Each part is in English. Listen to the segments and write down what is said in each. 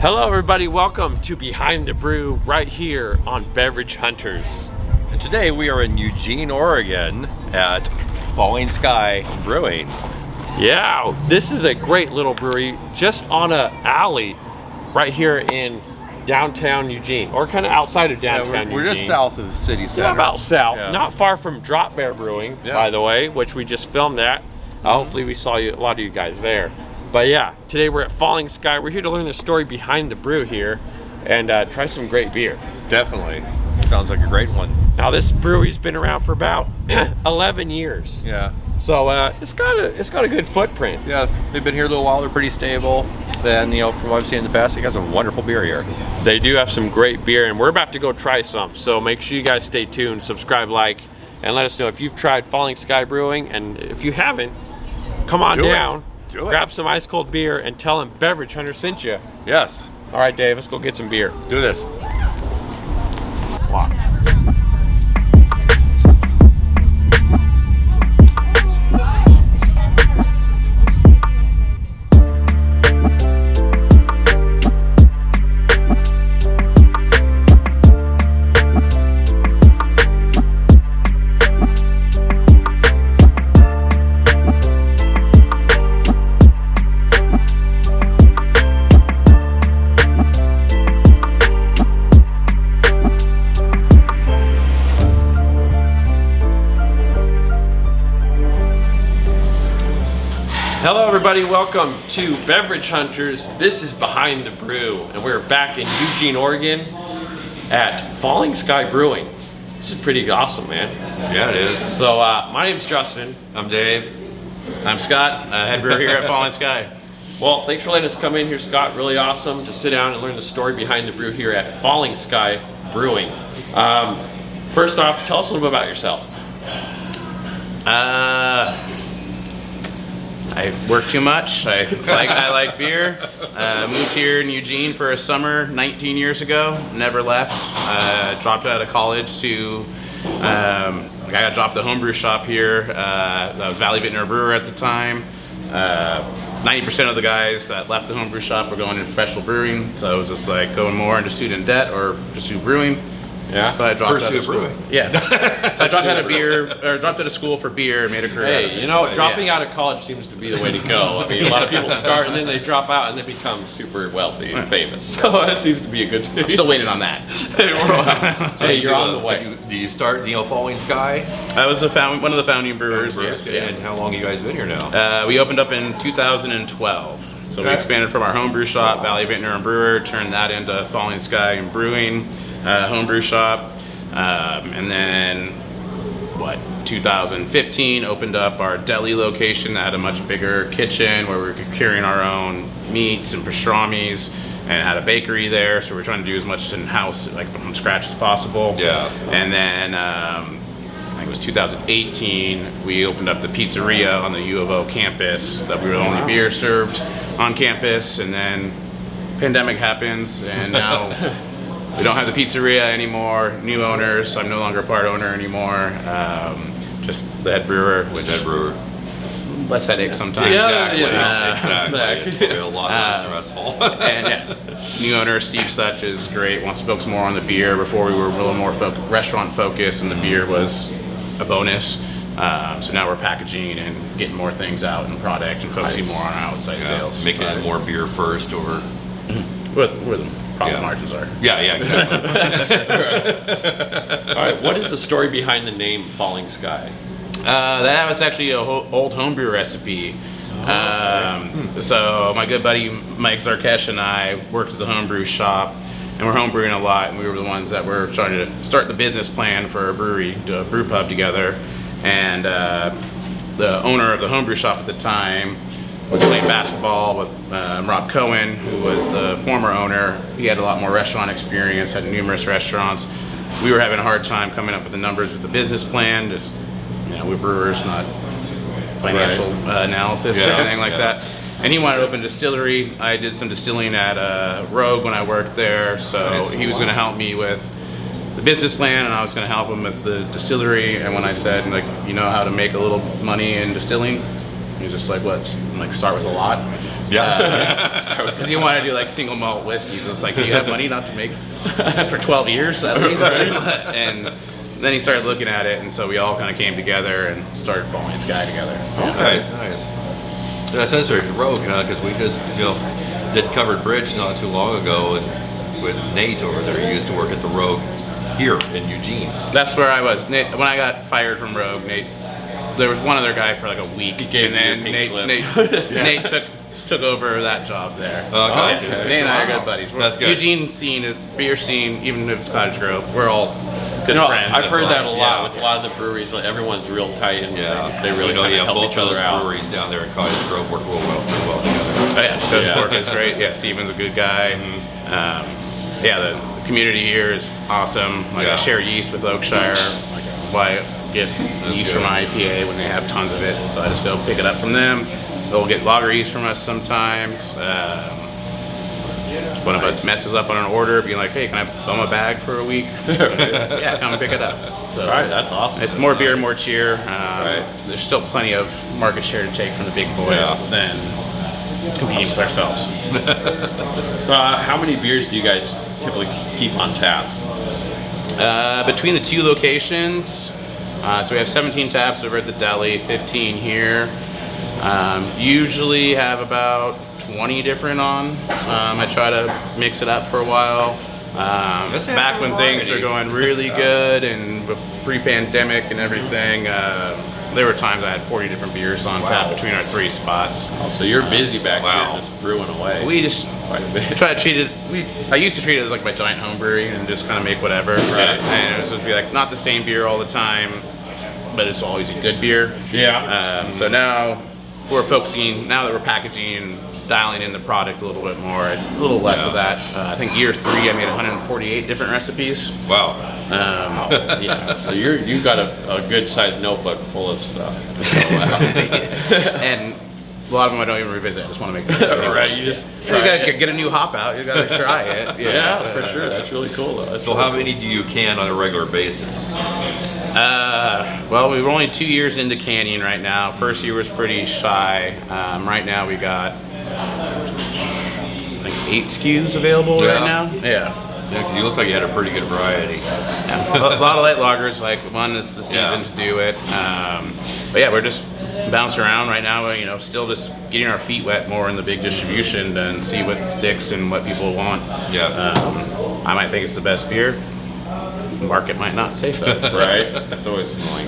Hello everybody, welcome to Behind the Brew right here on Beverage Hunters. And today we are in Eugene, Oregon at Falling Sky Brewing. Yeah, this is a great little brewery just on a alley right here in downtown Eugene, or kind of outside of downtown we're Eugene. just south of the city center. Yeah, about south. Yeah. Not far from Drop Bear Brewing, by the way, which we just filmed at. Hopefully we saw a lot of you guys there. But yeah, today we're at Falling Sky. We're here to learn the story behind the brew here and try some great beer. Definitely. Sounds like a great one. Now this brewery's been around for about 11 years. Yeah. So it's got a good footprint. Yeah, they've been here a little while. They're pretty stable. And from what I've seen in the past, they got some wonderful beer here. They do have some great beer, and we're about to go try some. So make sure you guys stay tuned, subscribe, like, and let us know if you've tried Falling Sky Brewing. And if you haven't, come on down. Grab some ice cold beer and tell them Beverage Hunter sent you. Yes. All right, Dave, let's go get some beer. Let's do this. Wow. Hello everybody, welcome to Beverage Hunters. This is Behind the Brew, and we're back in Eugene, Oregon at Falling Sky Brewing. This is pretty awesome, man. Yeah, it is. So my name's Justin. I'm Dave. I'm Scott, head brewer here at Falling Sky. Well, thanks for letting us come in here, Scott. Really awesome to sit down and learn the story behind the brew here at Falling Sky Brewing. First off, tell us a little bit about yourself. I work too much. I like beer. Moved here in Eugene for a summer 19 years ago. Never left. Dropped out of college to. I got dropped at the homebrew shop here. I was Valley Vintner brewer at the time. 90% of the guys that left the homebrew shop were going into professional brewing. So I was just like going more into student debt or pursue brewing. Yeah. So I dropped out of school. Brewing. Yeah. So I dropped out of school for beer, made a career. Hey, you know, dropping out of college seems to be the way to go. I mean, a lot of people start and then they drop out and they become super wealthy and famous. So that seems to be a good thing. I'm still waiting on that. Hey, you're on the way. Do you start, Falling Sky? I was one of the founding brewers. Yes. Yeah. And how long have you guys been here now? We opened up in 2012. So we expanded from our homebrew shop, Valley Vintner and Brewer, turned that into Falling Sky and Brewing, homebrew shop. And then, 2015 opened up our deli location that had a much bigger kitchen where we were curing our own meats and pastrami's and had a bakery there. So we're trying to do as much in-house, like from scratch as possible. Yeah. And then, I think it was 2018, we opened up the pizzeria on the U of O campus that we were the only beer served on campus, and then pandemic happens, and now we don't have the pizzeria anymore, new owners, I'm no longer a part owner anymore, just the head brewer, which less headaches sometimes. Exactly. It's a lot less stressful. And new owner Steve Such is great, wants to focus more on the beer. Before we were a little more restaurant focused and the beer was a bonus. So now we're packaging and getting more things out in product and focusing more on our outside sales. Making it more beer first or... Where the profit margins are. Yeah, exactly. All right, what is the story behind the name Falling Sky? That was actually an old homebrew recipe. So my good buddy Mike Zarkesh and I worked at the homebrew shop, and we're homebrewing a lot, and we were the ones that were trying to start the business plan for a brewery, do a brew pub together. And the owner of the homebrew shop at the time was playing basketball with Rob Cohen, who was the former owner. He had a lot more restaurant experience, had numerous restaurants. We were having a hard time coming up with the numbers with the business plan. Just, we're brewers, not financial analysis or anything like that. And he wanted to open a distillery. I did some distilling at Rogue when I worked there, so he was going to help me with the business plan, and I was going to help him with the distillery. And when I said, like, you know how to make a little money in distilling, he was just like, what? Like, start with a lot. Yeah. Because he wanted to do like single malt whiskeys. It's like, do you have money not to make for 12 years at least? And then he started looking at it, and so we all kind of came together and started Falling Sky together. Nice. That's necessary. Rogue, because we just did Covered Bridge not too long ago, and with Nate over there, he used to work at the Rogue here in Eugene. That's where I was. Nate, when I got fired from Rogue, Nate, there was one other guy for like a week, gave and you then a pink Nate, slip. Nate took over that job there. Okay. Nate and I are good buddies. That's good. Eugene scene is beer scene, even if it's Cottage Grove, we're all good friends. I've heard that a lot Yeah. with a lot of the breweries. Like, everyone's real tight, and they really kind of help both each of other those out. breweries down there in Cottage Grove work real well together. Oh yeah, Coach Yeah. Sport is great. Yeah, Steven's a good guy. Yeah, the community here is awesome. Like Yeah. I share yeast with Oakshire. Like why get yeast good. from IPA when they have tons of it? So I just go pick it up from them. They'll get lager yeast from us sometimes. One of us messes up on an order, being like, "Hey, can I bum a bag for a week?" Yeah, come and pick it up. So All right, that's awesome. it's more beer, more cheer. Right. There's still plenty of market share to take from the big boys Yeah. than competing with ourselves. So, how many beers do you guys typically keep on tap? Between the two locations, so we have 17 taps over at the deli, 15 here. Usually have about 20 different on. I try to mix it up for a while. Back when things were going really good and pre-pandemic and everything, there were times I had 40 different beers on tap between our three spots. Oh, so you're busy back Wow. here just brewing away. We just quite a bit. try to treat it. I used to treat it as like my giant home brewery and just kind of make whatever. Right. And it was just be like not the same beer all the time, but it's always a good beer. Yeah. So now we're focusing, now that we're packaging and dialing in the product a little bit more, a little less of that. I think year 3 I made 148 different recipes. Wow. Yeah. So you got a good sized notebook full of stuff. And a lot of them I don't even revisit. I just want to make them. Right. You just You try gotta it. get a new hop out. You gotta try it. Yeah, for sure. That's really cool though. So how many do you can on a regular basis? Well, we were only 2 years into canning right now. First year was pretty shy. Right now we got like 8 SKUs available Yeah. right now. Yeah. Yeah, 'cause you look like you had a pretty good variety. A lot of light lagers, like one that's the season to do it. But yeah, we're just bouncing around right now. Still just getting our feet wet more in the big distribution and see what sticks and what people want. Yeah. I might think it's the best beer. The market might not say so. So. Right. That's always annoying.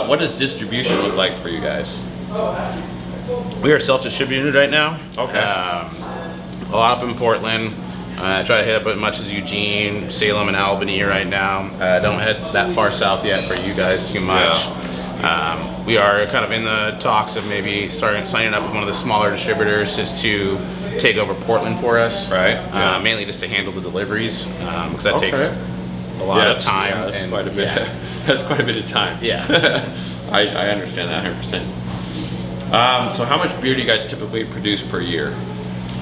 What does distribution look like for you guys? We are self-distributed right now. Okay. A lot up in Portland. I try to hit up as much as Eugene, Salem, and Albany right now. Don't head that far south yet for you guys too much. We are kind of in the talks of maybe signing up with one of the smaller distributors just to take over Portland for us. Right. Mainly just to handle the deliveries because that takes a lot of time. Yeah, that's and- quite a bit. yeah. That's quite a bit of time. Yeah. I understand that 100%. So how much beer do you guys typically produce per year?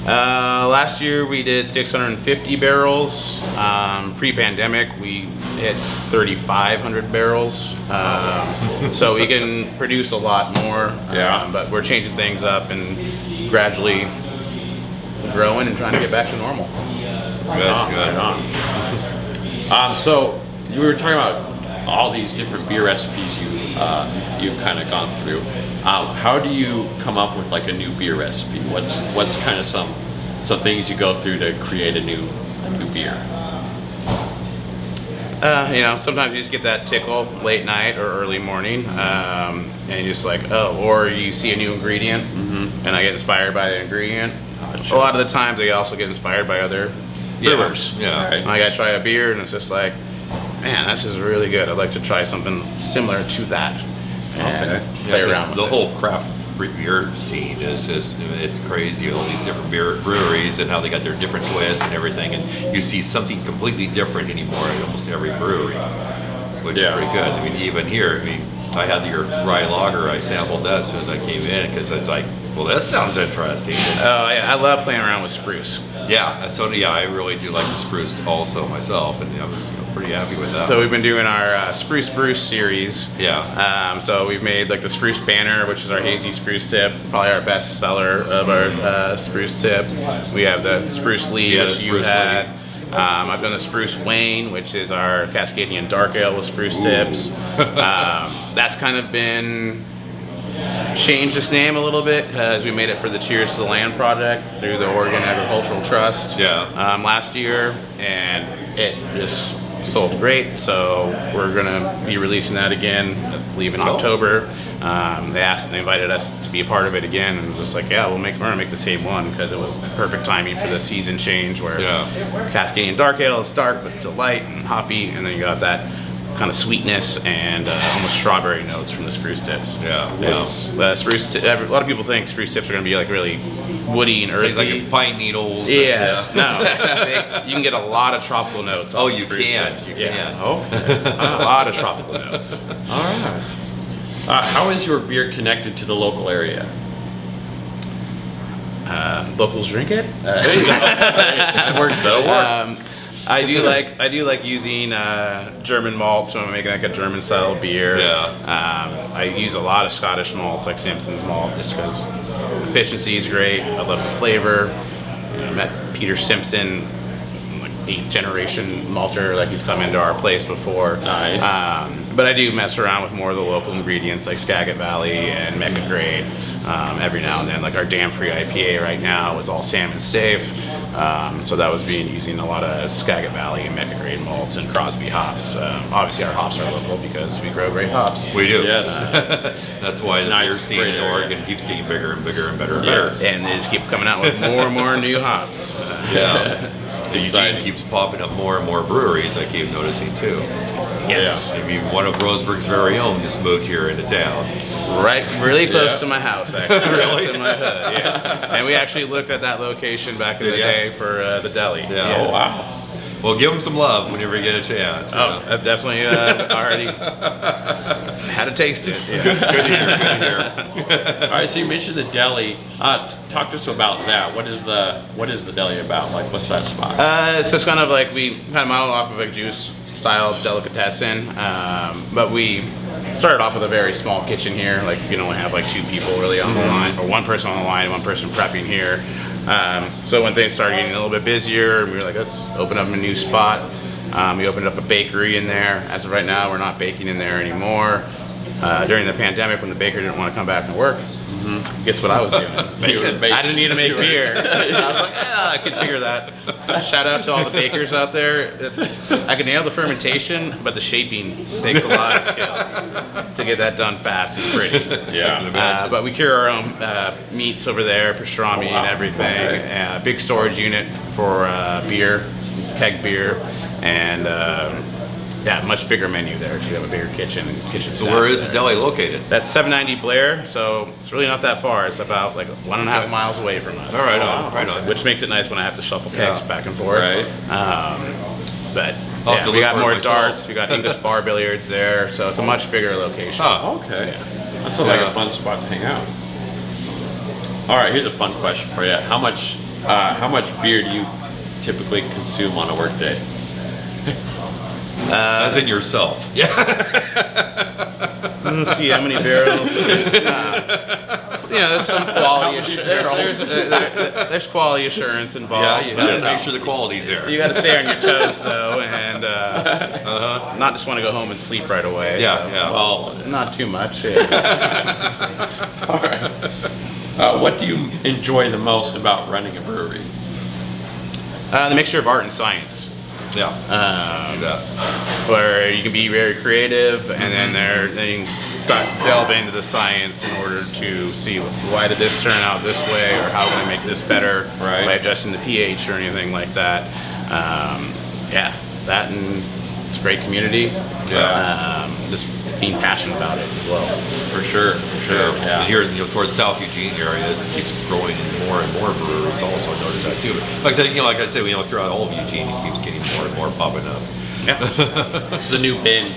Last year we did 650 barrels. Pre-pandemic we hit 3,500 barrels. So we can produce a lot more. Yeah. But we're changing things up and gradually growing and trying to get back to normal. Good. Right on. So you were talking about all these different beer recipes you've kind of gone through. How do you come up with like a new beer recipe? What's kind of some things you go through to create a new beer? Sometimes you just get that tickle late night or early morning, and you're just like, or you see a new ingredient, and I get inspired by the ingredient. Gotcha. A lot of the times I also get inspired by other brewers. Yeah. Right. Like I try a beer and it's just like, man, this is really good. I'd like to try something similar to that. And play around with the it. whole craft beer scene is just, it's crazy, all these different breweries and how they got their different twists and everything, and you see something completely different anymore at almost every brewery, which is pretty good. I mean, even here, I had your rye lager, I sampled that as soon as I came in because I was like, well, that sounds interesting. Oh yeah, I love playing around with spruce. Yeah, so yeah, I really do like the spruce also myself, and I was pretty happy with that. So we've been doing our Spruce Brew series. Yeah. So we've made like the Spruce Banner, which is our hazy spruce tip, probably our best seller of our spruce tip. We have the Spruce Lee, Yeah, which the you Spruce had. I've done the Spruce Wayne, which is our Cascadian Dark Ale with spruce tips. That's kind of been changed its name a little bit because we made it for the Cheers to the Land project through the Oregon Agricultural Trust last year, and it just sold great. So we're gonna be releasing that again, I believe in October. They invited us to be a part of it again, and it was just like, yeah, we're gonna make the same one because it was perfect timing for the season change where Cascadian Dark Ale is dark but still light and hoppy, and then you got that kind of sweetness and almost strawberry notes from the spruce tips. It's spruce. A lot of people think spruce tips are going to be like really woody and earthy, like pine needles. No, you can get a lot of tropical notes. Off you spruce can. tips. You can. Okay. A lot of tropical notes. All right. How is your beer connected to the local area? Locals drink it. That'll work. I do like using German malts when I'm making like a German style beer. I use a lot of Scottish malts like Simpson's malt just because efficiency is great. I love the flavor. I met Peter Simpson, like 8th generation malter, like he's come into our place before. Nice. But I do mess around with more of the local ingredients like Skagit Valley and Mecca Grade every now and then. Like our dam-free IPA right now is all salmon safe. So that was using a lot of Skagit Valley and Mecca Grade malts and Crosby hops. Obviously our hops are local because we grow great hops. We do. Yes. That's why the beer scene in Oregon keeps getting bigger and bigger and better and better. And they just keep coming out with more and more new hops. Eugene keeps popping up more and more breweries, I keep noticing too. Yes. I mean, one of Roseburg's very own just moved here into town. Right, really close to my house, actually. Really? It's in my hood, And we actually looked at that location back in the day for the deli. Oh, wow. Well, give them some love whenever you get a chance. I've definitely already had to taste it. Good to hear. All right, so you mentioned the deli. Talk to us about that. What is the deli about? Like, what's that spot? It's just kind of like we kind of modeled off of a juice style delicatessen, but we started off with a very small kitchen here. Like you can only have like 2 people really on the line, or 1 person on the line, 1 person prepping here. So when things started getting a little bit busier, we were like, let's open up a new spot. We opened up a bakery in there. As of right now, we're not baking in there anymore. During the pandemic, when the baker didn't want to come back and work, guess what I was doing? I didn't need to make beer. I was like, I could figure that. Shout out to all the bakers out there. I can nail the fermentation, but the shaping takes a lot of skill to get that done fast and pretty. But we cure our own meats over there, pastrami and everything. Big storage unit for beer, keg beer, and much bigger menu there. So we have a bigger kitchen and kitchen So staff where is there. the deli located? That's 790 Blair, so it's really not that far. It's about like 1.5 miles away from us. All right, right on. Which makes it nice when I have to shuffle kegs back and forth. Right. But I'll we got look for more it myself. darts. We got English bar billiards there, so it's a much bigger location. Okay. That sounds like a fun spot to hang out. All right, here's a fun question for you. How much beer do you typically consume on a work day? As in yourself. Let's see how many barrels. There's some quality assurance. There's quality assurance involved. You have to make sure the quality's there. You got to stay on your toes though, and not just want to go home and sleep right away. Well, not too much. All right. What do you enjoy the most about running a brewery? The mixture of art and science. See that. Where you can be very creative, and then you can delve into the science in order to see why did this turn out this way, or how can I make this better by adjusting the pH or anything like that. That and it's a great community. Just being passionate about it as well. For sure. And here, towards South Eugene area, it keeps growing in more and more breweries. Also, I noticed that too. Like I said, throughout all of Eugene, it keeps getting more and more popping up. It's the new Bend.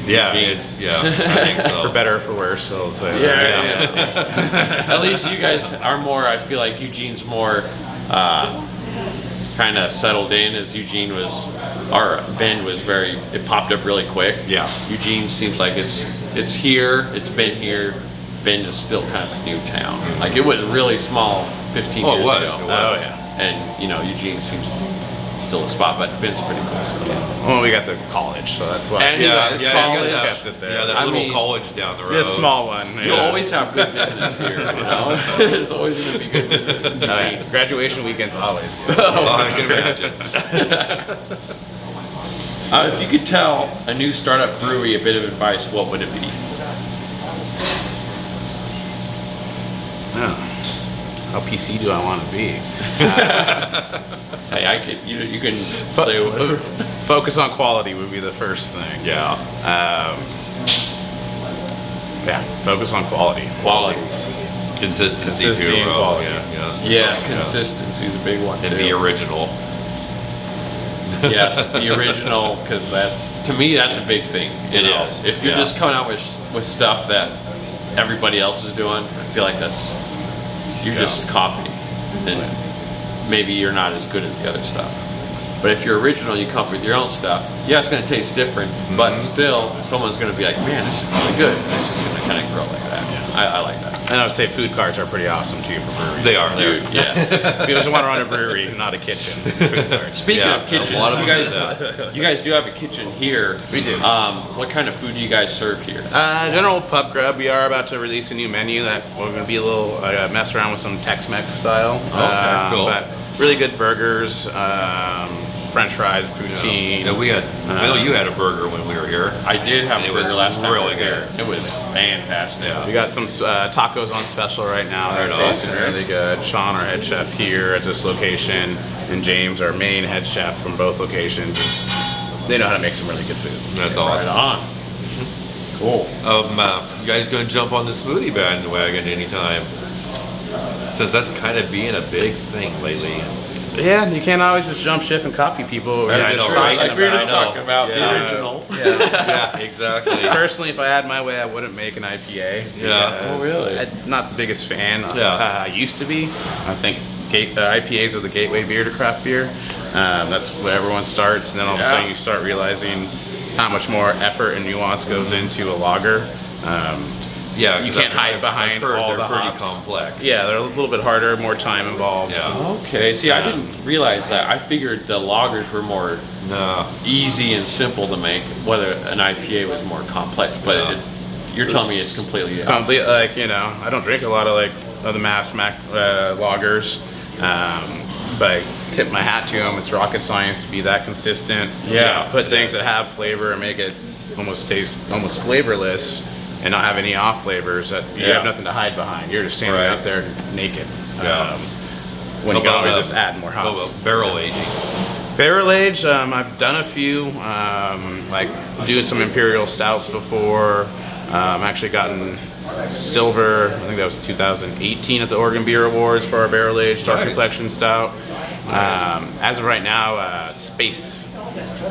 I think so. For better or for worse, I'll say. At least you guys are more. I feel like Eugene's more kind of settled in as Eugene was, our Bend was it popped up really quick. Yeah. Eugene seems like it's here, it's been here. Bend is still kind of a new town. Like it was really small 15 years ago. Oh yeah. And you know, Eugene seems still a spot, but Bend's pretty close. So. Yeah. Well, we got the college, so that's why. And it's college you kept it there. Yeah, that little college down the road. The small one. You'll always have good business here. You know, there's always going to be good business. In yeah. Graduation weekend's always good. I can imagine. If you could tell a new startup brewery a bit of advice, what would it be? How PC do I want to be? Hey, I could. You can say whatever. Focus on quality would be the first thing. Yeah. Yeah. Focus on quality. Quality. Consistency and too. quality. Yeah, consistency is a big one. And too. be original. Yes, the original, because to me that's a big thing. It know? is, If you're yeah. just coming out with stuff that everybody else is doing, I feel like you're just copying. Then maybe you're not as good as the other stuff. But if you're original, you come up with your own stuff. Yeah, it's going to taste different, but still, someone's going to be like, man, this is really good. It's just going to kind of grow like that. Yeah. I like that. And I would say food carts are pretty awesome too for breweries. They are. Dude, yes. If you just want to run a brewery, not a kitchen. Food carts. Speaking Yeah, of kitchens, a lot of you them guys, do that. you guys do have a kitchen here. We do. What kind of food do you guys serve here? General pub grub. We are about to release a new menu that we're going to be a little mess around with some Tex-Mex style. Okay, cool. But really good burgers, French fries, poutine. Yeah, we had. I know you had a burger when we were here. I did have And a it was burger last time. really we were here. good. It was fantastic. Yeah. We got some tacos on special right now. They're Right on. tasting really good. Sean, our head chef here at this location, and James, our main head chef from both locations. They know how to make some really good food. That's Right awesome. on. Cool. You guys gonna jump on the smoothie bandwagon anytime? Since that's kind of being a big thing lately. Yeah, you can't always just jump ship and copy people. Yeah, I know, right? Like we were just I know. talking about Yeah. the original. Yeah, exactly. Personally, if I had my way, I wouldn't make an IPA. Yeah. because Oh, really? I'm not the biggest fan. Yeah. I used to be. I think IPAs are the gateway beer to craft beer. That's where everyone starts, and then all of a sudden you start realizing how much more effort and nuance goes into a lager. Yeah, You 'cause can't hide behind I've heard all they're the pretty hops. complex. Yeah, they're a little bit harder, more time involved. Yeah. Okay. See, I didn't realize that. I figured the lagers were more No. easy and simple to make, whether an IPA was more complex. But Yeah. you're telling me it's completely the Complete, opposite. like, I don't drink a lot of the mass lagers, but I tip my hat to them. It's rocket science to be that consistent. Yeah. Put things that have flavor and make it almost taste almost flavorless, and not have any off flavors that you Yeah. have nothing to hide behind. You're just standing Right. out there naked. Yeah. When you How can always about, just add more how hops. about barrel aging? Barrel age, I've done a few, like doing some imperial stouts before. Actually gotten silver, I think that was 2018 at the Oregon Beer Awards for our barrel aged dark Nice. reflection stout. As of right now, space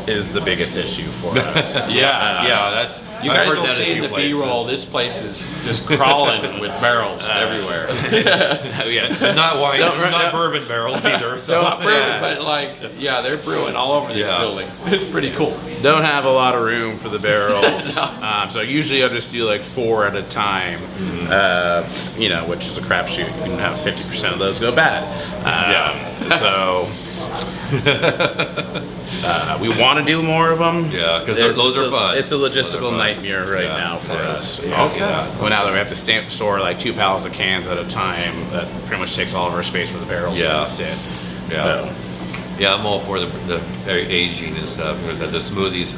is the biggest issue for us. Yeah, that's. You I've guys heard will that a see in few the places. B-roll, this place is just crawling with barrels everywhere. Oh, yeah. It's not wine, Don't- not don't- bourbon barrels either. So. Not brewing, Yeah. but they're brewing all over this Yeah. building. It's pretty cool. Don't have a lot of room for the barrels, so usually I'll just do like 4 at a time, which is a crapshoot. You can have 50% of those go bad. So we want to do more of them. Yeah, 'cause those are fun. It's a Those are logistical fun. nightmare right Yeah, now for it us. is. Yeah. Okay. Well, now that we have to store like 2 pallets of cans at a time, that pretty much takes all of our space for the barrels Yeah. just to sit. Yeah. So, Yeah, I'm all for the aging and stuff. Because the smoothies.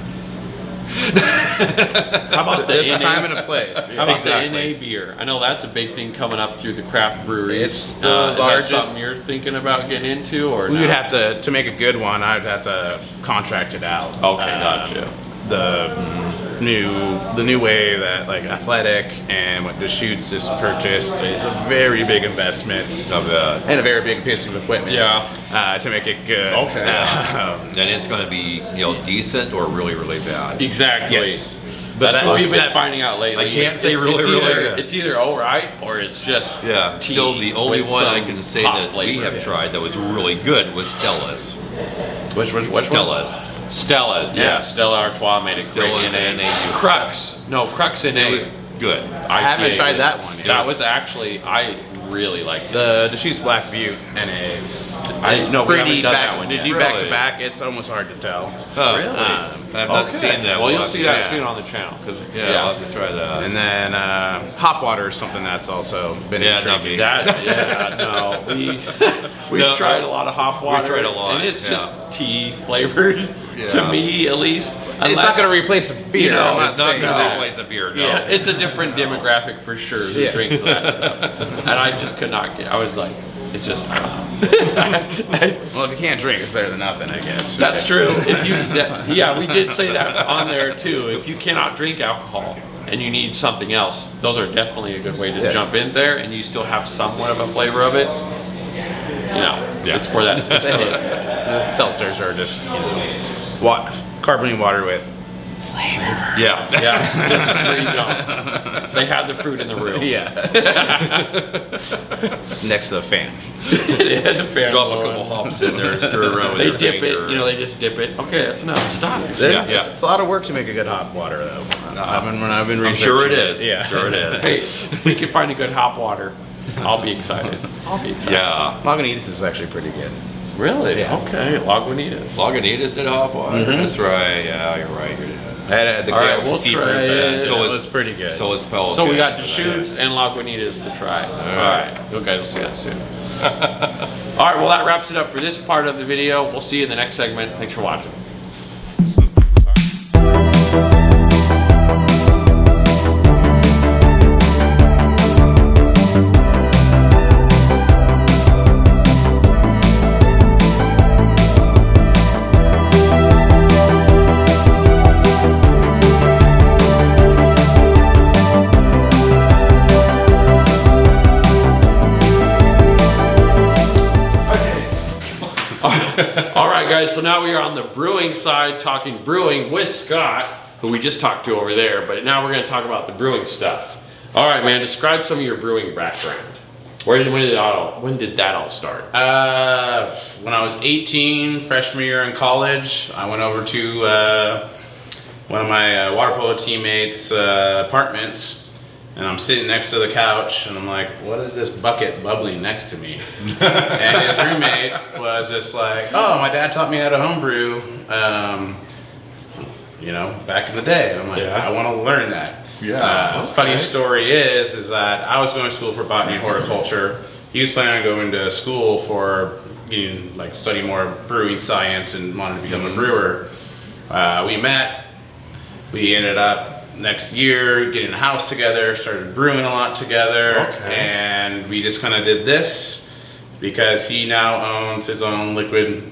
How about the there's a NA? time and a place. How about Exactly. the NA beer? I know that's a big thing coming up through the craft breweries. It's the Is largest- that something you're thinking about getting into, or We would no? have to make a good one. I'd have to contract it out. Okay, gotcha. The new way that like Athletic and what Deschutes is purchased is a very big investment Of and a very big piece of equipment. Yeah. To make it good. Okay. and it's going to be decent or really really bad. Exactly. Yes. That's what we've been finding out lately. I can't say really good. It's either all right or it's just tea. Still, the only with one I some can say hot that flavor. we have tried that was really good was Stella's. Which Stella's. Stella, yeah, Stella Artois made it great. Stella's And NA juice. Crux NA. It was good. I haven't tried that one yet. That was actually, I really liked it. The Deschutes Black Butte NA. It's no, we pretty haven't done that one Did yet. you back to Really? back? It's almost hard to tell. Oh, Really? I've not seen that Well, one. you'll see that Yeah. soon on the channel. I'll have to try that. And then hop water is something that's also been Yeah, not intriguing. We've No, tried a lot of hop water. tried a lot, and it's yeah. just tea flavored to me, at least. It's not going to replace a beer. you know, I'm not It's not saying going to that. replace a beer, no. Yeah, it's a different demographic for sure who Yeah. drinks that stuff. And I just could not get. I was like, it's just. I don't know. Well, if you can't drink, it's better than nothing, I guess. That's true. Yeah, we did say that on there too. If you cannot drink alcohol and you need something else, those are definitely a good way to jump in there, and you still have somewhat of a flavor of it. It's for that. The seltzers are just, carbonated water with Yeah. Yeah, just where you jump. They had the fruit in the room. next to the fan. They had a fan Drop a blowing. couple hops in there and stir around with They your dip finger. it, they just dip it. Okay, that's enough. Stop. It's a lot of work to make a good hot water, though. I've been I'm sure it researching is. Yeah. Sure it is. Hey, if we can find a good hop water, I'll be excited. Yeah. Lagunitas is actually pretty good. Really? Yeah. Okay, Lagunitas. Lagunitas did hop water. That's right. Yeah, you're right. I had it at the All right, KLCC we'll Brew try Fest. it. So it was pretty good. So is Pelican. So we got Deschutes and Lagunitas to try. All right. You guys will see that soon. All right, well, that wraps it up for this part of the video. We'll see you in the next segment. Thanks for watching. All right, guys, so now we are on the brewing side, talking brewing with Scott, who we just talked to over there, but now we're going to talk about the brewing stuff. All right, man, describe some of your brewing background. When did that all start? When I was 18, freshman year in college, I went over to one of my water polo teammates' apartments, and I'm sitting next to the couch, and I'm like, what is this bucket bubbling next to me? And his roommate was just like, oh, my dad taught me how to homebrew, back in the day. I'm like, I want to learn that. Yeah. Funny story is that I was going to school for botany and horticulture. He was planning on going to school for study more brewing science and wanted to become a brewer. We met. We ended up next year getting a house together, started brewing a lot together, and we just kind of did this because he now owns his own liquid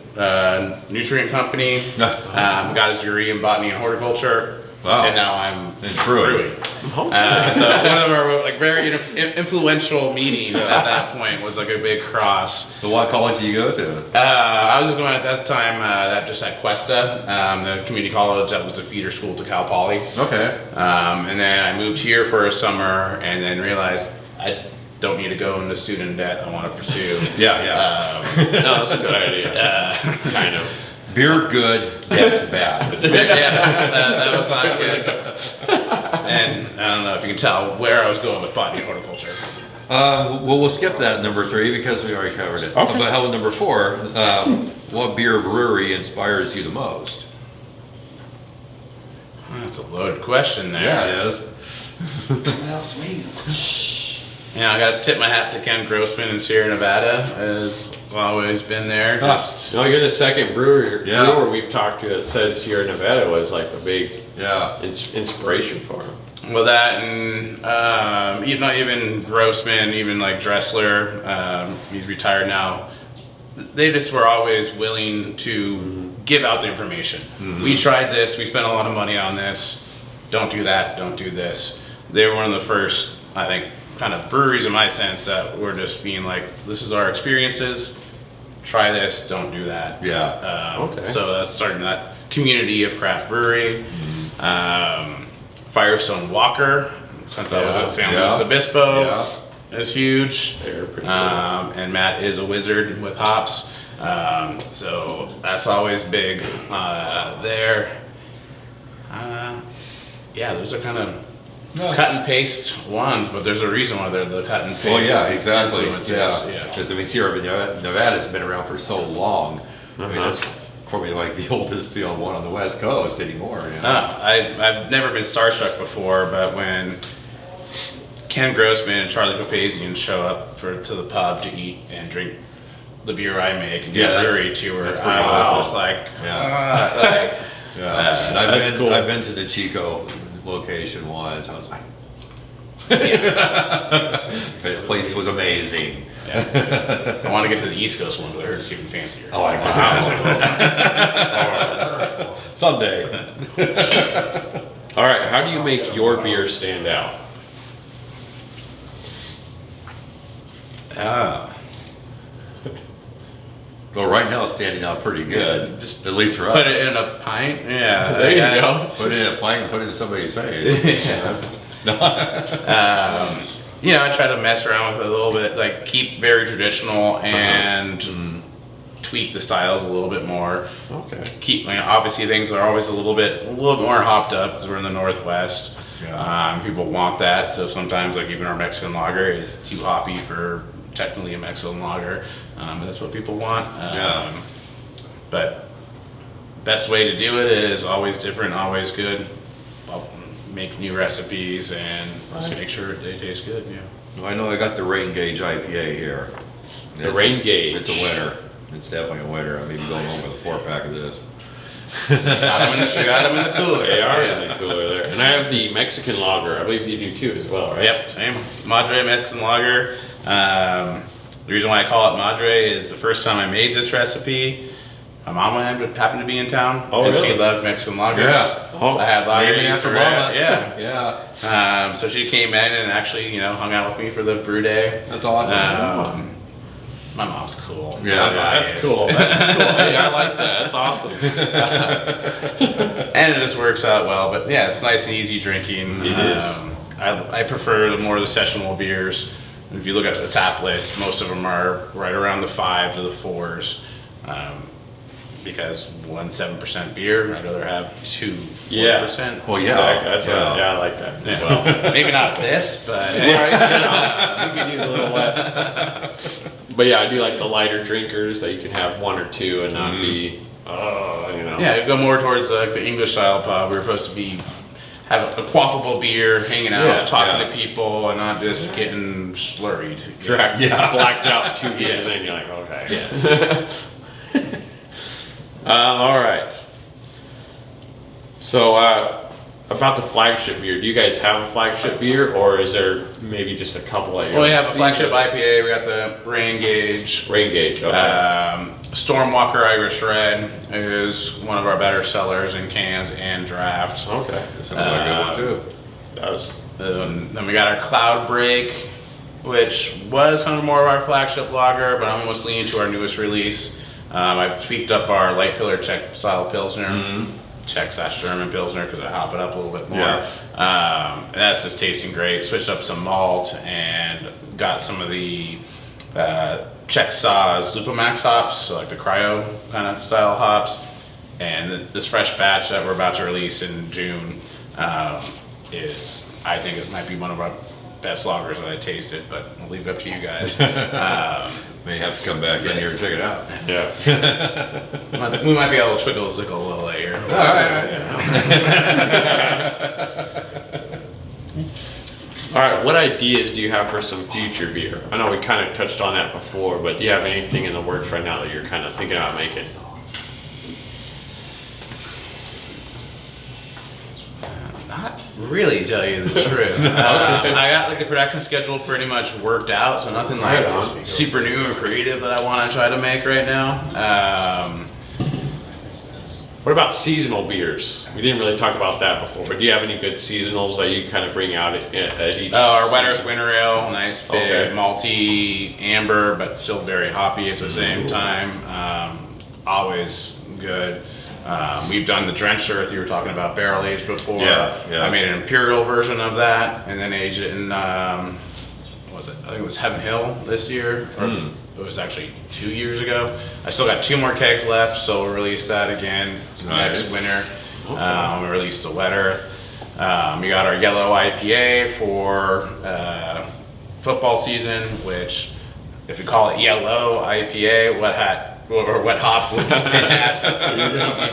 nutrient company. Got his degree in botany and horticulture. Wow. And now I'm brewing. So one of our very influential meeting at that point was like a big cross. So what college do you go to? I was just going at that time just at Cuesta, the community college that was a feeder school to Cal Poly. Okay. And then I moved here for a summer and then realized I don't need to go into student debt I want to pursue. Yeah. No, that's a good idea. Kind of. Beer good, debt bad. Yes, that was not good. And I don't know if you can tell where I was going with botany and horticulture. We'll skip that number 3 because we already covered it. Okay. But how about number 4? What beer brewery inspires you the most? That's a loaded question there. Yeah, it is. Yeah, I got to tip my hat to Ken Grossman in Sierra Nevada. Has always been there. You're the second brewer we've talked to that said Sierra Nevada was like a big inspiration for him. Well, that and even Grossman, even like Dressler, he's retired now. They just were always willing to give out the information. We tried this. We spent a lot of money on this. Don't do that. Don't do this. They were one of the first, I think, kind of breweries in my sense that were just being like, this is our experiences. Try this. Don't do that. Yeah. So that's starting that community of craft brewing. Firestone Walker, since I was at San Luis Obispo, is huge. They're pretty cool. And Matt is a wizard with hops, so that's always big there. Yeah, those are kind of cut and paste ones, but there's a reason why they're the cut and paste. Well, yeah, exactly. influences. Yeah, because I mean, Sierra Nevada's been around for so long. I mean, that's probably like the oldest one on the West Coast anymore. You know? I've never been starstruck before, but when Ken Grossman and Charlie Papazian show up to the pub to eat and drink the beer I make and do a brewery tour, I was just like, and I've been to the Chico location once. I was like, the place was amazing. Yeah. I want to get to the East Coast one, but I heard it's even fancier. Oh, I know. Someday. All right, how do you make your beer stand out? Well, right now it's standing out pretty good, just at least for us. Put it in a pint. Yeah, there you go. Put it in a pint and put it in somebody's face. You know, I try to mess around with it a little bit, like keep very traditional and tweak the styles a little bit more. Okay. Keep, obviously things are always a little bit more hopped up because we're in the Northwest. People want that, so sometimes like even our Mexican lager is too hoppy for technically a Mexican lager, but that's what people want. But best way to do it is always different, always good. I'll make new recipes and just make sure they taste good. Yeah. Well, I know I got the Rain Gauge IPA here. The Rain Gauge. It's a winner. It's definitely a winner. I may be going home with a 4-pack of this. Got them in the cooler. They are in the cooler there. And I have the Mexican lager. I believe you do too as well, right? Yep, same. Madre Mexican lager. The reason why I call it Madre is the first time I made this recipe, my mama happened to be in town, and really? she loved Mexican lagers. Yeah. I had lager Maybe yeast after for mama. her. Yeah. Yeah. So she came in and actually, hung out with me for the brew day. That's awesome. My mom's cool. Yeah, That's cool. That's cool. Hey, I like that. That's awesome. And it just works out well. But yeah, it's nice and easy drinking. It is. I prefer the more of the sessionable beers. If you look at the tap list, most of them are right around the 5 to the 4s. Because 7% beer, I'd rather have 2 4%. Well, yeah. Exactly. I like that as well. Maybe not this, but We could use a little less. But yeah, I do like the lighter drinkers that you can have 1 or 2 and not be, Yeah, you go more towards like the English style pub. We're supposed to have a quaffable beer, hanging out, talking to people, and not just getting slurried. Blacked out 2 beers in, you're like, okay. Yeah. All right. So, about the flagship beer, do you guys have a flagship beer, or is there maybe just a couple at your? Well, we have a flagship IPA. We got the Rain Gauge. Rain Gauge. Okay. Stormwalker Irish Red is one of our better sellers in cans and drafts. Okay. That's another good one too. That was. Then we got our Cloud Break, which was kind of more of our flagship lager, but I'm almost leaning to our newest release. I've tweaked up our light pillar Czech style Pilsner, Czech/German Pilsner, because I hop it up a little bit more. And that's just tasting great. Switched up some malt and got some of the Czech Saaz Lupomax hops, so like the cryo kind of style hops. And this fresh batch that we're about to release in June I think it might be one of our best lagers that I tasted, but I'll leave it up to you guys. May have to come back in here and check it out. Yeah. We might be able to twiddle the sickle a little later. All right. All right. What ideas do you have for some future beer? I know we kind of touched on that before, but do you have anything in the works right now that you're kind of thinking about making? Not really, to tell you the truth. I got like the production schedule pretty much worked out, so nothing like super new or creative that I want to try to make right now. What about seasonal beers? We didn't really talk about that before, but do you have any good seasonals that you kind of bring out at each? Our Wet Earth Winter Ale, nice big malty amber, but still very hoppy at the same time. Always good. We've done the drenched earth you were talking about, barrel aged before. Yeah, yeah. I made an imperial version of that, and then aged it in what was it? I think it was Heaven Hill this year. Or it was actually 2 years ago. I still got 2 more kegs left, so we'll release that again next winter. We released the wet earth. We got our yellow IPA for football season, which, if you call it yellow IPA, what hop would it have?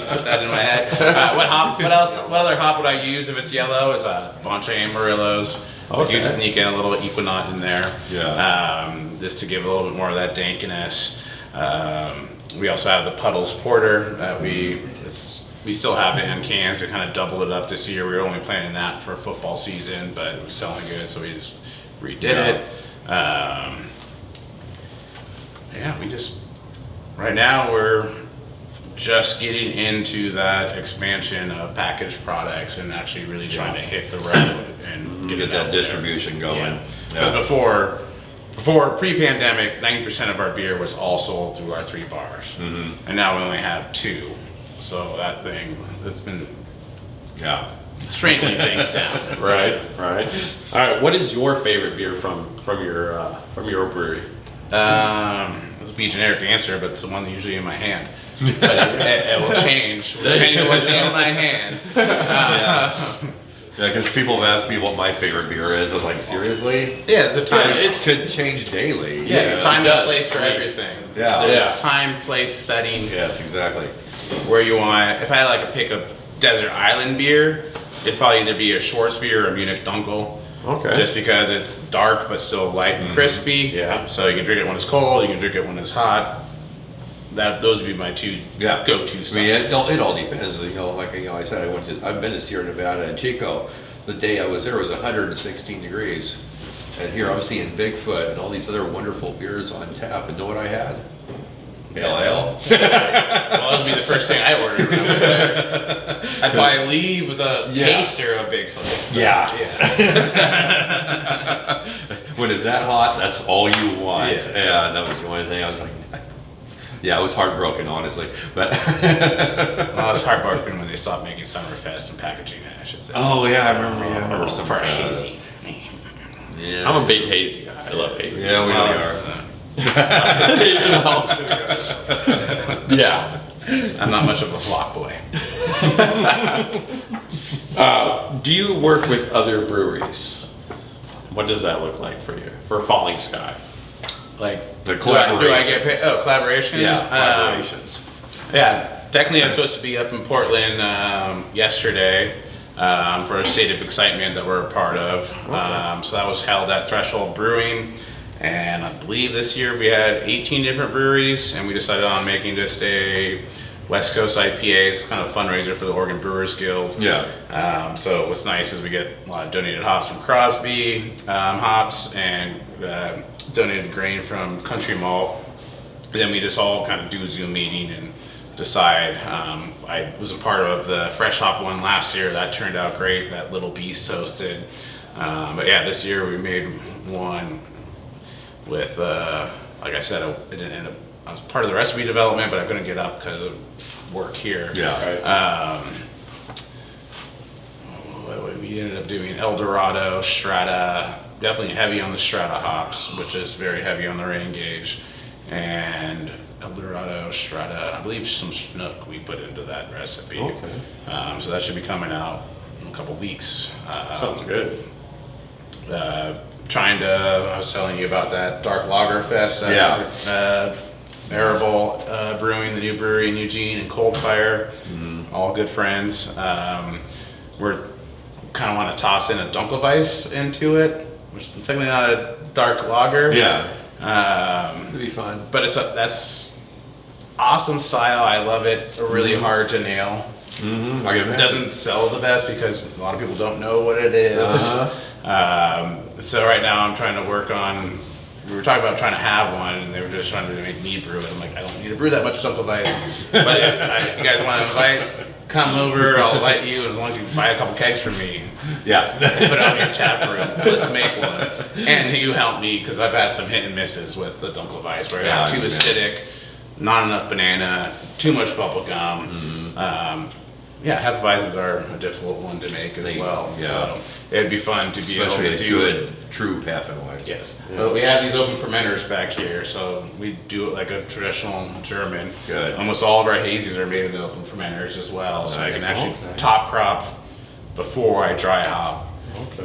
Put that in my head. What hop? What else? What other hop would I use if it's yellow? Is a bunch of Amarillos. I do sneak in a little Equinaut in there, just to give a little bit more of that dankiness. We also have the Puddles Porter that we still have it in cans. We kind of doubled it up this year. We were only planning that for football season, but it was selling good, so we just redid it. We just, right now we're just getting into that expansion of packaged products and actually really trying to hit the road and get that distribution going. Because before pre-pandemic, 90% of our beer was all sold through our 3 bars, and now we only have 2. So that thing has been straightening things down. Right. All right. What is your favorite beer from your brewery? This will be a generic answer, but it's the one usually in my hand. But it will change depending on what's in my hand. Because people have asked me what my favorite beer is. I was like, seriously? Yeah, it's a time. It could change daily. Time and place for everything. There's time, place, setting. Yes, exactly. Where you want. If I had like a pick of desert island beer, it'd probably either be a Schwarzbier or a Munich Dunkel. Okay. Just because it's dark but still light and crispy. Yeah. So you can drink it when it's cold. You can drink it when it's hot. Those would be my 2 go-to stuff. I mean, it all depends. I said, I've been to Sierra Nevada and Chico. The day I was there, it was 116 degrees, and here I'm seeing Bigfoot and all these other wonderful beers on tap. And know what I had? Pale ale. Well, that would be the first thing I ordered when I was there. I'd probably leave with a taster of Bigfoot. Yeah. When it's that hot, that's all you want. Yeah, that was the only thing I was like. Yeah, I was heartbroken, honestly. But I was heartbroken when they stopped making Summerfest and packaging it, I should say. Oh yeah, I remember. Yeah, I remember for a hazy. Yeah, I'm a big hazy guy. I love hazy. Yeah, we really are. Yeah. I'm not much of a flock boy. Do you work with other breweries? What does that look like for you? For Falling Sky? Like the collaboration. Do I get paid? Oh, collaborations? Yeah, collaborations. Technically I'm supposed to be up in Portland yesterday for a State of Excitement that we're a part of. So that was held at Threshold Brewing. And I believe this year we had 18 different breweries, and we decided on making just a West Coast IPAs kind of fundraiser for the Oregon Brewers Guild. So what's nice is we get a lot of donated hops from Crosby hops and donated grain from Country Malt. And then we just all kind of do a Zoom meeting and decide. I was a part of the fresh hop one last year. That turned out great. That Little Beast hosted. But yeah, this year we made one with, like I said, it didn't end up. I was part of the recipe development, but I couldn't get up because of work here. What we ended up doing, El Dorado, Strata, definitely heavy on the Strata hops, which is very heavy on the rain gauge, and El Dorado, Strata, I believe some Schnook we put into that recipe. So that should be coming out in a couple weeks. Sounds good. I was telling you about that Dark Lager Fest. Marable Brewing, the new brewery in Eugene, and Cold Fire, all good friends. We're kind of want to toss in a Dunkelweiss into it, which is technically not a dark lager. It'd be fun. But that's awesome style. I love it. Really hard to nail. It doesn't sell the best because a lot of people don't know what it is. So right now I'm trying to work on. We were talking about trying to have one, and they were just trying to make me brew it. I'm like, I don't need to brew that much Dunkelweiss. But if you guys want to invite, come over. I'll invite you as long as you buy a couple kegs from me. Put it on your tap room. Let's make one. And you help me because I've had some hit and misses with the Dunkelweiss where I got too acidic, not enough banana, too much bubble gum. Yeah, Hefeweizens are a difficult one to make as well. Yeah. So it'd be fun to be Especially able to a do good, true Hefeweizen. Yes, but we have these open fermenters back here, so we do it like a traditional German. Good. Almost all of our hazies are made in the open fermenters as well, so I can Nice. actually top crop before I dry hop,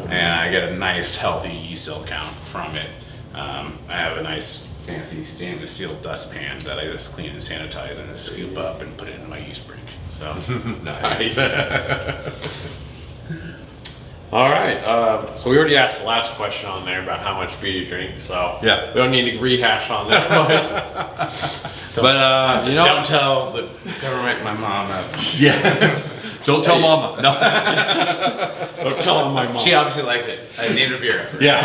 and I get a nice healthy yeast cell count from it. I have a nice fancy stainless steel dustpan that I just clean and sanitize and scoop up and put it in my yeast brick. So Nice. All right. So we already asked the last question on there about how much beer you drink. So Yeah. we don't need to rehash on that one. But you know, don't tell the government, my mom. Yeah. Don't tell Mama. No. don't tell them my mom. She obviously likes it. I named her beer. Yeah.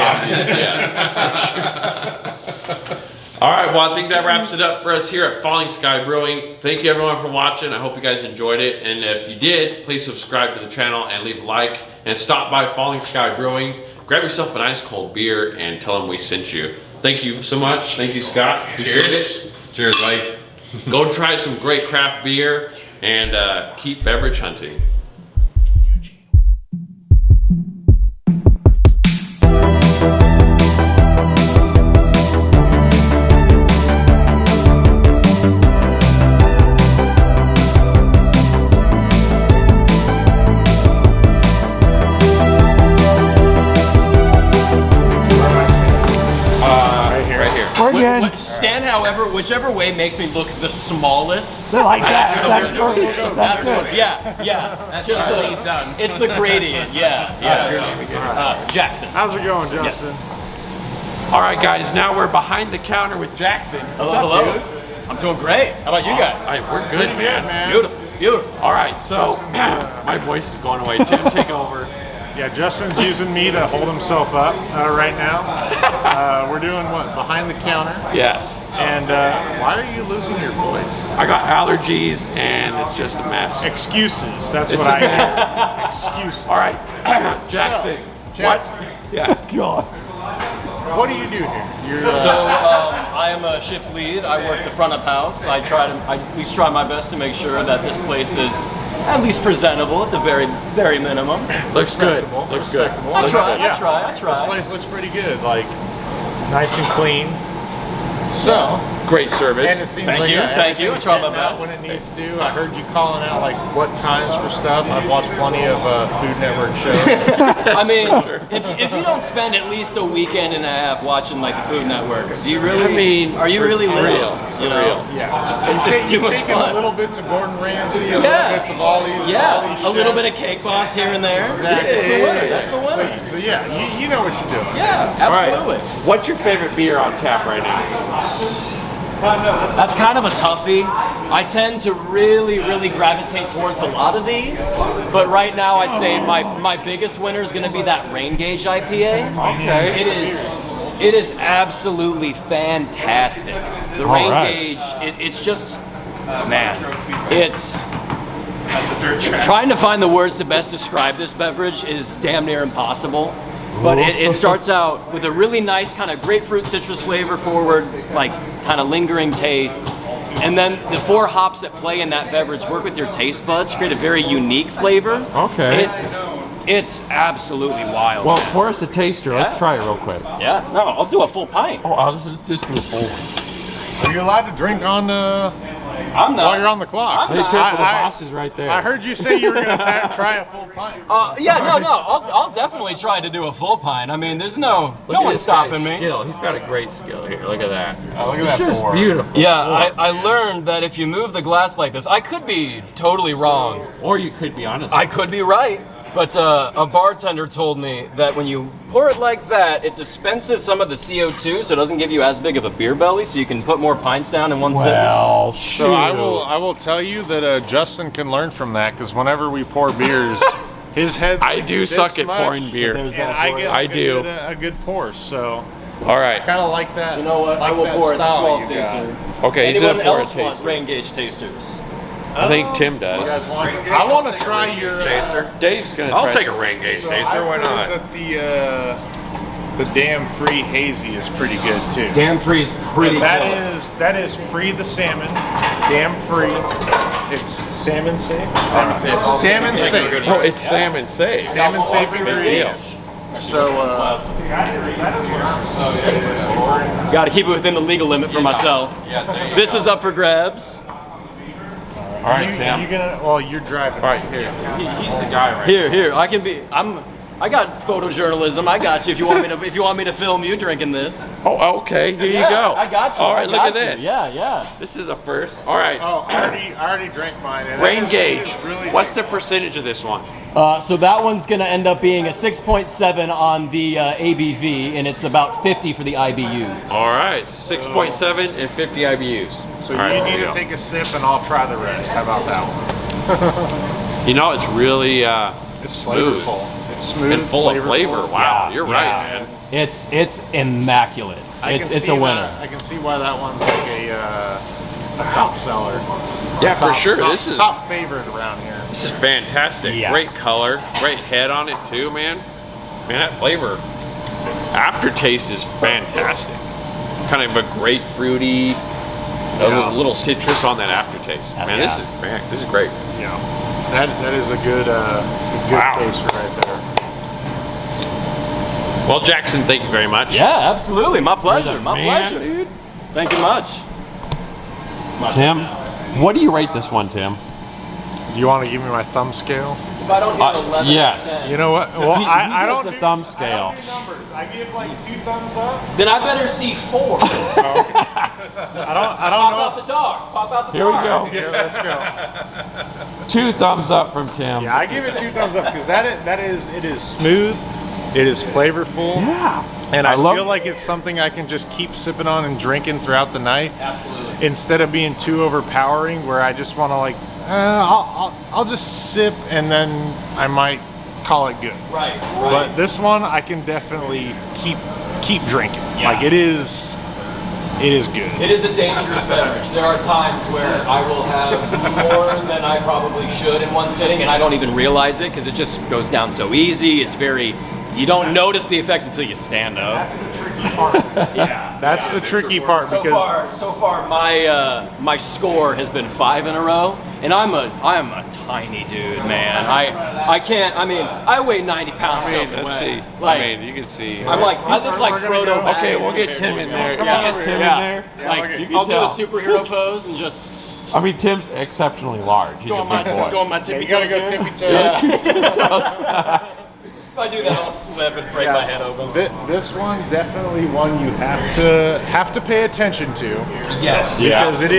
All right, well, I think that wraps it up for us here at Falling Sky Brewing. Thank you everyone for watching. I hope you guys enjoyed it. And if you did, please subscribe to the channel and leave a like. And stop by Falling Sky Brewing. Grab yourself an ice cold beer and tell them we sent you. Thank you so much. Thank you, Scott. Cheers. Cheers, buddy. Go try some great craft beer and keep beverage hunting. Stand, however, whichever way makes me look the smallest. Like that. That's good. Yeah. That's just the done. It's the gradient. Yeah. Jackson. How's it going, Justin? All right, guys. Now we're behind the counter with Jackson. Hello. I'm doing great. How about you guys? We're good, man. Beautiful. All right, so my voice is going away. Tim, take over. Yeah, Justin's using me to hold himself up right now. We're doing what? Behind the counter. Yes. And why are you losing your voice? I got allergies and it's just a mess. Excuses. That's It's what a I mess. use. Excuses. All right, Jackson. Jackson. What? Yeah. God. What do you do here? You're, So I am a shift lead. I work the front of house. I at least try my best to make sure that this place is at least presentable at the very minimum. Looks good. Looks good. I try. This place looks pretty good. Like, nice and clean. So, Great service. and it seems Thank like you, thank you. I everything's try my getting out best. when it needs to. I heard you calling out like what times for stuff. I've watched plenty of Food Network shows. I mean, if you don't spend at least a weekend and a half watching like the Food Network, do you really? I mean, are you for really living? real, You for know? real. Yeah, It's too you've much taken fun. little bits of Gordon Ramsay, Yeah. little bits of all these. Yeah, a little bit of Cake Boss here and there. Exactly. That's the winner. That's the winner. So yeah, you know what you're doing. Yeah, All right. absolutely. What's your favorite beer on tap right now? That's kind of a toughie. I tend to really gravitate towards a lot of these, but right now I'd say my biggest winner is going to be that Rain Gauge IPA. Okay. It is absolutely fantastic. The Rain Gauge, it's just, man, it's trying to find the words to best describe this beverage is damn near impossible. But it starts out with a really nice kind of grapefruit citrus flavor forward, like kind of lingering taste. And then the 4 hops that play in that beverage work with your taste buds to create a very unique flavor. Okay. It's absolutely wild. Well, pour us a taster. Let's try it real quick. Yeah, no, I'll do a full pint. Oh, I'll just do a full. Are you allowed to drink on the I'm not. while you're on the clock? I'm Hey, not. careful, the boss is right there. I heard you say you were going to try a full pint. Yeah, no, I'll definitely try to do a full pint. I mean, there's no Look at one this stopping guy's me. skill. He's got a great skill here. Look at that. Oh, look at It's that just pour. beautiful. Yeah, I learned that if you move the glass like this, I could be totally wrong. Or you could be honest. I could be right. But a bartender told me that when you pour it like that, it dispenses some of the CO2, so it doesn't give you as big of a beer belly, so you can put more pints down in one sitting. Well, So I will tell you that Justin can learn from that because whenever we pour beers, his head. I do this suck at much, pouring beer. There's And that I for get you. I do. a good pour. So All right. kind of like that. You know what? Like I will that pour it style small you taster. Okay, he's Anyone gonna pour a else want taster. Rain Gauge tasters? I think Tim does. I want to try your Taster. Dave's gonna I'll try take a some. Rain Gauge So taster. Why I've not? heard that the damn free hazy is pretty good too. Damn Free's pretty That is free the salmon, damn free. It's salmon safe. Salmon safe. Oh, it's salmon safe. Salmon safe ingredients. So, got to keep it within the legal limit for myself. This is up for grabs. All right, Tim. You're driving. All right, here. He's the guy right Here. I got photojournalism. I got you. If you want me to film you drinking this. Oh, okay. Here you go. I got you. All right, look at this. Yeah. This is a first. All right. Oh, I already drank mine. And Rain gauge. Really What's the percentage of this one? So that one's gonna end up being a 6.7 on the ABV, and it's about 50 for the IBUs. All right, 6.7 and 50 IBUs. So All right, you here need we to go. take a sip, and I'll try the rest. How about that one? You know, it's really It's smooth. flavorful. It's smooth And full of flavorful. flavor. Wow, you're right, Yeah. man. It's immaculate. It's a winner. I can see why that one's like a top seller. Yeah, for sure. Top, This is top favorite around here. This is fantastic. Yeah. Great color, great head on it too, man. Man, that flavor aftertaste is fantastic. Kind of a grapefruity, a little citrus on that aftertaste. Man, this is great. Yeah, that is a good Wow. taster right there. Well, Jackson, thank you very much. Yeah, absolutely. My pleasure. My Man, pleasure. dude. Thank you much. Tim, what do you rate this one, Tim? Do you want to give me my thumb scale? If I don't hit 11, yes. You know what? Well, I don't does do a thumb I scale. don't do numbers. I give like 2 thumbs up. then I better see 4. I don't Pop know. out the dogs. Pop out the Here we dogs. go. Here, let's go. 2 thumbs up from Tim. Yeah, I give it 2 thumbs up because it is smooth, it is flavorful, Yeah. and I love feel like it's something I can just keep sipping on and drinking throughout the night Absolutely. instead of being too overpowering where I just want to like, I'll just sip and then I might call it good. Right. But this one I can definitely keep drinking. Yeah. Like it is good. It is a dangerous beverage. There are times where I will have more than I probably should in one sitting, and I don't even realize it because it just goes down so easy. It's very, you don't notice the effects until you stand up. That's the tricky part. Yeah. That's the tricky part because So far, my score has been 5 in a row, and I'm a tiny dude, man. I can't. I mean, I weigh 90 pounds. soaking Let's wet. see. Like, I mean, you can see. I look like We're gonna Frodo. go- Baggins Okay, we'll get compared Tim to in him. there. Come Yeah, on, get Tim yeah. in there. Like, You can I'll tell. do a superhero pose and just I mean, Tim's exceptionally large. He's go a on my big boy. go on my tippy you gotta toes. go here. tippy toes. Yeah. If I do that, I'll slip and break my head open. This one definitely one you have to pay attention to Yes. Yeah. because it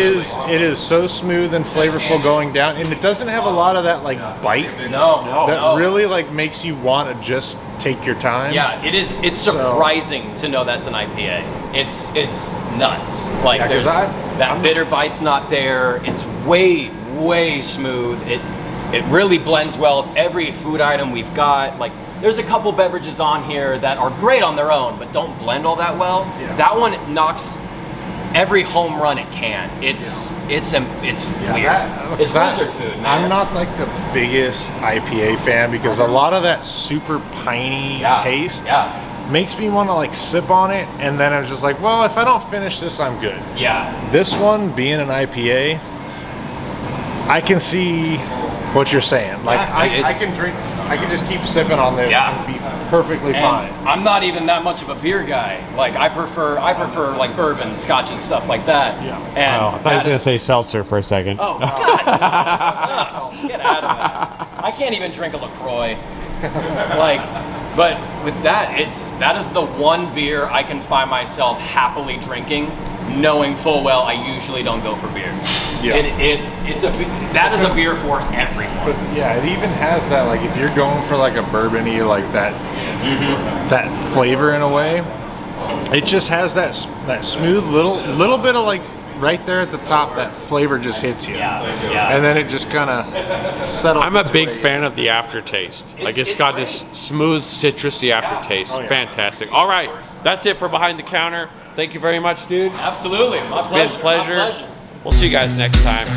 is so smooth and flavorful going down, and it doesn't have a lot of that like bite No. that really like makes you want to just take your time. Yeah, it is. It's surprising to know that's an IPA. It's nuts. Like Yeah, 'cause there's I'm- that bitter bite's not there. It's way smooth. It really blends well with every food item we've got. Like there's a couple beverages on here that are great on their own, but don't blend all that well. Yeah. That one knocks every home run it can. It's weird. It's wizard food, man. I'm not like the biggest IPA fan because a lot of that super piney taste makes me want to like sip on it, and then I was just like, well, if I don't finish this, I'm good. Yeah. This one being an IPA, I can see what you're saying. Like Yeah, I can drink, I can just keep sipping on this and be perfectly fine. And I'm not even that much of a beer guy. Like I prefer like bourbon, scotches, stuff like that. Yeah. And Oh, I thought you were going to say seltzer for a second. oh God! No. Get out of that! I can't even drink a LaCroix. But with that, that is the one beer I can find myself happily drinking, knowing full well I usually don't go for beers. Yeah. That is a beer for everyone. Yeah, it even has that, like, if you're going for like a bourbon-y, like that flavor in a way, it just has that smooth little bit of like right there at the top, that flavor just hits you. Yeah. And then it just kind of settles. I'm a its big way. fan of the aftertaste. Like it's it's got great. this smooth, citrusy aftertaste. Oh, yeah. Fantastic. All right, that's it for Behind the Counter. Thank you very much, dude. Absolutely, my It's been a pleasure. My pleasure. We'll see you guys next time.